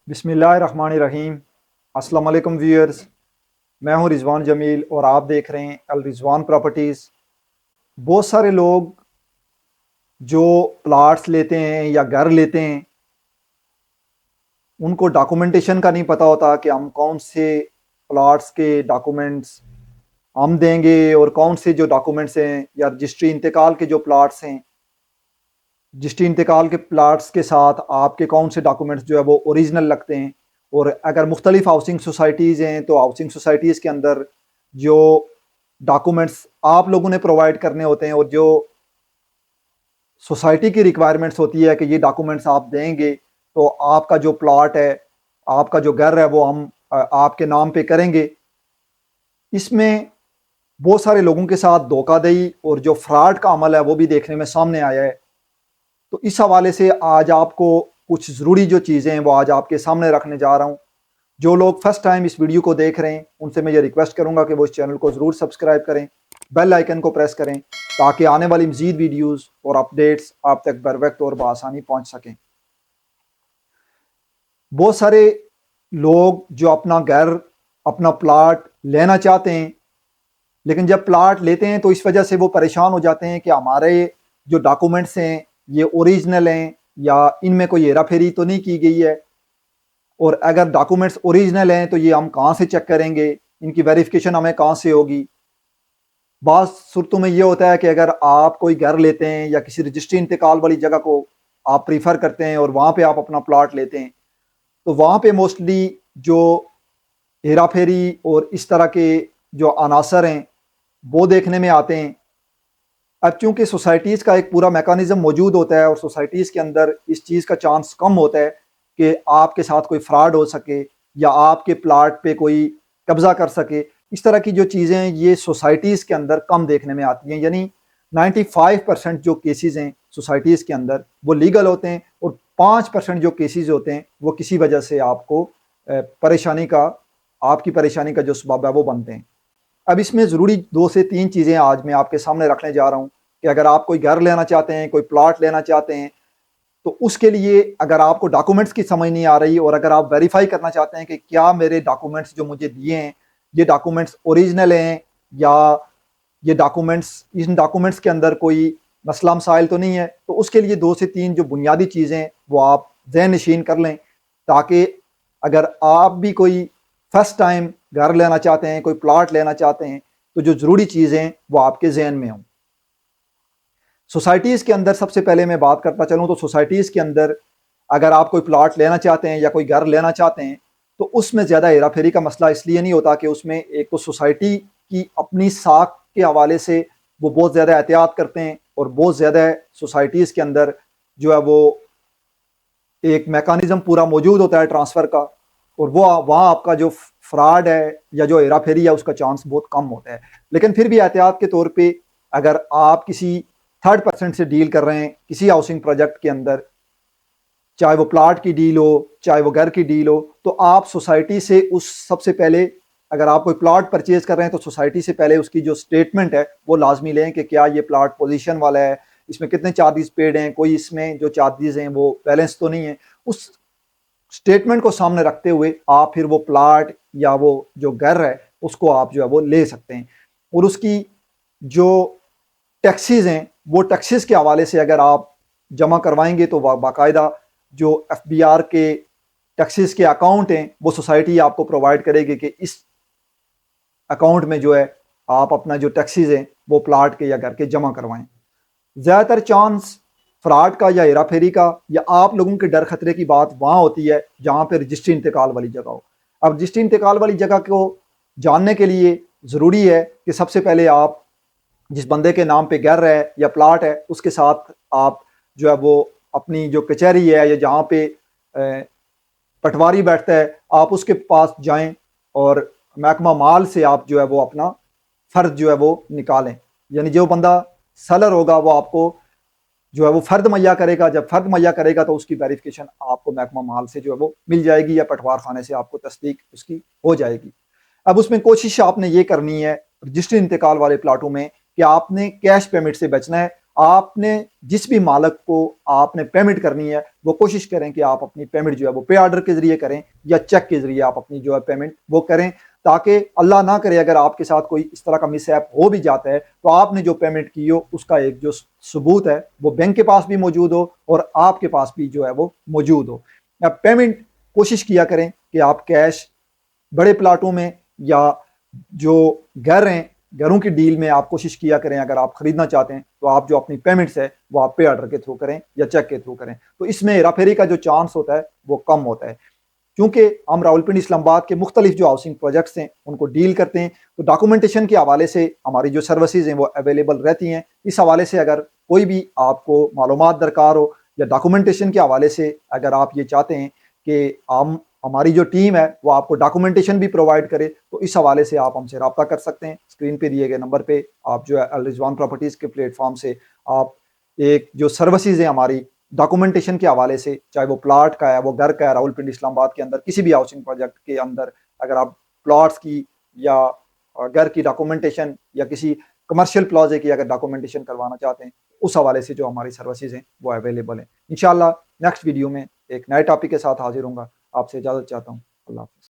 बिस्मिल्लाहिर्रहमानिर्रहीम। अस्सलाम वालेकुम व्यूअर्स, मैं हूं रिजवान जमील और आप देख रहे हैं अल रिजवान प्रॉपर्टीज़। बहुत सारे लोग जो प्लाट्स लेते हैं या घर लेते हैं उनको डॉक्यूमेंटेशन का नहीं पता होता कि हम कौन से प्लाट्स के डॉक्यूमेंट्स हम देंगे और कौन से जो डॉक्यूमेंट्स हैं या रजिस्ट्री इंतकाल के जो प्लाट्स हैं, रजिस्ट्री इंतकाल के प्लाट्स के साथ आपके कौन से डॉक्यूमेंट्स जो है वो ओरिजिनल लगते हैं। और अगर मुख्तलिफ हाउसिंग सोसाइटीज़ हैं तो हाउसिंग सोसाइटीज़ के अंदर जो डॉक्यूमेंट्स आप लोगों ने प्रोवाइड करने होते हैं और जो सोसाइटी की रिक्वायरमेंट्स होती है कि ये डॉक्यूमेंट्स आप देंगे तो आपका जो प्लॉट है, आपका जो घर है वो हम आपके नाम पे करेंगे। इसमें बहुत सारे लोगों के साथ धोखाधड़ी और जो फ्रॉड का अमल है वो भी देखने में सामने आया है। तो इस हवाले से आज आपको कुछ ज़रूरी जो चीज़ें हैं वो आज आपके सामने रखने जा रहा हूँ। जो लोग फर्स्ट टाइम इस वीडियो को देख रहे हैं उनसे मैं ये रिक्वेस्ट करूँगा कि वो इस चैनल को ज़रूर सब्सक्राइब करें, बेल आइकन को प्रेस करें ताकि आने वाली मज़ीद वीडियोस और अपडेट्स आप तक बर वक्त और बआसानी पहुँच सकें। बहुत सारे लोग जो अपना घर, अपना प्लाट लेना चाहते हैं, लेकिन जब प्लाट लेते हैं तो इस वजह से वो परेशान हो जाते हैं कि हमारे जो डॉक्यूमेंट्स हैं ये ओरिजिनल हैं या इनमें कोई हेरा फेरी तो नहीं की गई है। और अगर डॉक्यूमेंट्स ओरिजिनल हैं तो ये हम कहाँ से चेक करेंगे, इनकी वेरिफिकेशन हमें कहाँ से होगी। बाज़ सूरतों में ये होता है कि अगर आप कोई घर लेते हैं या किसी रजिस्ट्री इंतकाल वाली जगह को आप प्रीफर करते हैं और वहाँ पे आप अपना प्लाट लेते हैं तो वहाँ पे मोस्टली जो हेरा फेरी और इस तरह के जो अनासर हैं वो देखने में आते हैं। अब चूंकि सोसाइटीज़ का एक पूरा मेकानिज़म मौजूद होता है और सोसाइटीज़ के अंदर इस चीज़ का चांस कम होता है कि आपके साथ कोई फ्रॉड हो सके या आपके प्लाट पे कोई कब्ज़ा कर सके। इस तरह की जो चीज़ें हैं ये सोसाइटीज़ के अंदर कम देखने में आती हैं। यानी 95% जो केसेस हैं सोसाइटीज़ के अंदर वो लीगल होते हैं और 5% जो केसेस होते हैं वो किसी वजह से आपको परेशानी का आपकी परेशानी का जो सबब है वो बनते हैं। अब इसमें ज़रूरी 2 से 3 चीज़ें आज मैं आपके सामने रखने जा रहा हूँ कि अगर आप कोई घर लेना चाहते हैं, कोई प्लॉट लेना चाहते हैं तो उसके लिए अगर आपको डॉक्यूमेंट्स की समझ नहीं आ रही और अगर आप वेरीफाई करना चाहते हैं कि क्या मेरे डॉक्यूमेंट्स जो मुझे दिए हैं ये डॉक्यूमेंट्स ओरिजिनल हैं या ये डॉक्यूमेंट्स इन डॉक्यूमेंट्स के अंदर कोई मसला मसाइल तो नहीं है, तो उसके लिए 2 से 3 जो बुनियादी चीज़ें वो आप ज़हन नशीन कर लें ताकि अगर आप भी कोई फर्स्ट टाइम घर लेना चाहते हैं, कोई प्लॉट लेना चाहते हैं तो जो ज़रूरी चीज़ें वो आपके जहन में हों। सोसाइटीज़ के अंदर सबसे पहले मैं बात करता चलूँ तो सोसाइटीज़ के अंदर अगर आप कोई प्लॉट लेना चाहते हैं या कोई घर लेना चाहते हैं तो उसमें ज़्यादा हेरा फेरी का मसला इसलिए नहीं होता कि उसमें एक तो सोसाइटी की अपनी साख के हवाले से वो बहुत ज़्यादा एहतियात करते हैं और बहुत ज़्यादा सोसाइटीज़ के अंदर जो है वो एक मेकानिज़म पूरा मौजूद होता है ट्रांसफ़र का और वो वहाँ आपका जो फ्रॉड है या जो हेरा फेरी है उसका चांस बहुत कम होता है। लेकिन फिर भी एहतियात के तौर पे अगर आप किसी थर्ड पर्सन से डील कर रहे हैं किसी हाउसिंग प्रोजेक्ट के अंदर, चाहे वो प्लाट की डील हो चाहे वो घर की डील हो, तो आप सोसाइटी से उस सबसे पहले अगर आप कोई प्लाट परचेज कर रहे हैं तो सोसाइटी से पहले उसकी जो स्टेटमेंट है वो लाजमी लें कि क्या ये प्लाट पोजीशन वाला है, इसमें कितने चार्जेस पेड हैं, कोई इसमें जो चार्जेस हैं वो बैलेंस तो नहीं है। उस स्टेटमेंट को सामने रखते हुए आप फिर वो प्लाट या वो जो घर है उसको आप जो है वो ले सकते हैं। और उसकी जो टैक्सेस हैं वो टैक्सेस के हवाले से अगर आप जमा करवाएंगे तो बाकायदा जो FBR के टैक्सेस के अकाउंट हैं वो सोसाइटी आपको प्रोवाइड करेगी कि इस अकाउंट में जो है आप अपना जो टैक्सेस हैं वो प्लाट के या घर के जमा करवाएं। ज़्यादातर चांस फ्रॉड का या हेरा फेरी का या आप लोगों के डर खतरे की बात वहाँ होती है जहाँ पर रजिस्ट्री इंतकाल वाली जगह हो। अब रजिस्ट्री इंतकाल वाली जगह को जानने के लिए ज़रूरी है कि सबसे पहले आप जिस बंदे के नाम पे घर है या प्लाट है उसके साथ आप जो है वो अपनी जो कचहरी है या जहाँ पे पटवारी बैठता है आप उसके पास जाएं और महकमा माल से आप जो है वो अपना फ़र्ज जो है वो निकालें। यानी जो बंदा सेलर होगा वो आपको जो है वो फ़र्द मुहैया करेगा। जब फ़र्द मुहैया करेगा तो उसकी वेरिफिकेशन आपको महकमा माल से जो है वो मिल जाएगी या पटवार खाने से आपको तस्दीक उसकी हो जाएगी। अब उसमें कोशिश आपने ये करनी है रजिस्ट्री इंतकाल वाले प्लाटों में कि आपने कैश पेमेंट से बचना है। आपने जिस भी मालिक को आपने पेमेंट करनी है वो कोशिश करें कि आप अपनी पेमेंट जो है वो पे ऑर्डर के जरिए करें या चेक के जरिए आप अपनी जो है पेमेंट वो करें, ताकि अल्लाह ना करे अगर आपके साथ कोई इस तरह का मिसहैप हो भी जाता है तो आपने जो पेमेंट की हो उसका एक जो सबूत है वो बैंक के पास भी मौजूद हो और आपके पास भी जो है वो मौजूद हो। अब पेमेंट कोशिश किया करें कि आप कैश बड़े प्लाटों में या जो घर हैं घरों की डील में आप कोशिश किया करें, अगर आप खरीदना चाहते हैं तो आप जो अपनी पेमेंट्स है वो आप पे ऑर्डर के थ्रू करें या चेक के थ्रू करें, तो इसमें हेरा फेरी का जो चांस होता है वो कम होता है। क्योंकि हम रावलपिंडी इस्लामाबाद के मुख्तलिफ जो हाउसिंग प्रोजेक्ट्स हैं उनको डील करते हैं, तो डॉक्यूमेंटेशन के हवाले से हमारी जो सर्विसेज हैं वो अवेलेबल रहती हैं। इस हवाले से अगर कोई भी आपको मालूमात दरकार हो या डॉक्यूमेंटेशन के हवाले से अगर आप ये चाहते हैं कि हम हमारी जो टीम है वो आपको डॉक्यूमेंटेशन भी प्रोवाइड करे, तो इस हवाले से आप हमसे रब्ता कर सकते हैं। स्क्रीन पे दिए गए नंबर पे आप जो है अल रिजवान प्रॉपर्टीज़ के प्लेटफॉर्म से आप एक जो सर्विसेज है हमारी डॉक्यूमेंटेशन के हवाले से, चाहे वो प्लाट का है वो घर का है, रावलपिंडी इस्लामाबाद के अंदर किसी भी हाउसिंग प्रोजेक्ट के अंदर अगर आप प्लॉट्स की या घर की डॉक्यूमेंटेशन या किसी कमर्शियल प्लाजे की अगर डॉक्यूमेंटेशन करवाना चाहते हैं, उस हवाले से जो हमारी सर्विसेज हैं वो अवेलेबल हैं। इंशाल्लाह नेक्स्ट वीडियो में एक नए टॉपिक के साथ हाजिर होऊंगा। आपसे इजाज़त चाहता हूँ। अल्लाह हाफ़िज़।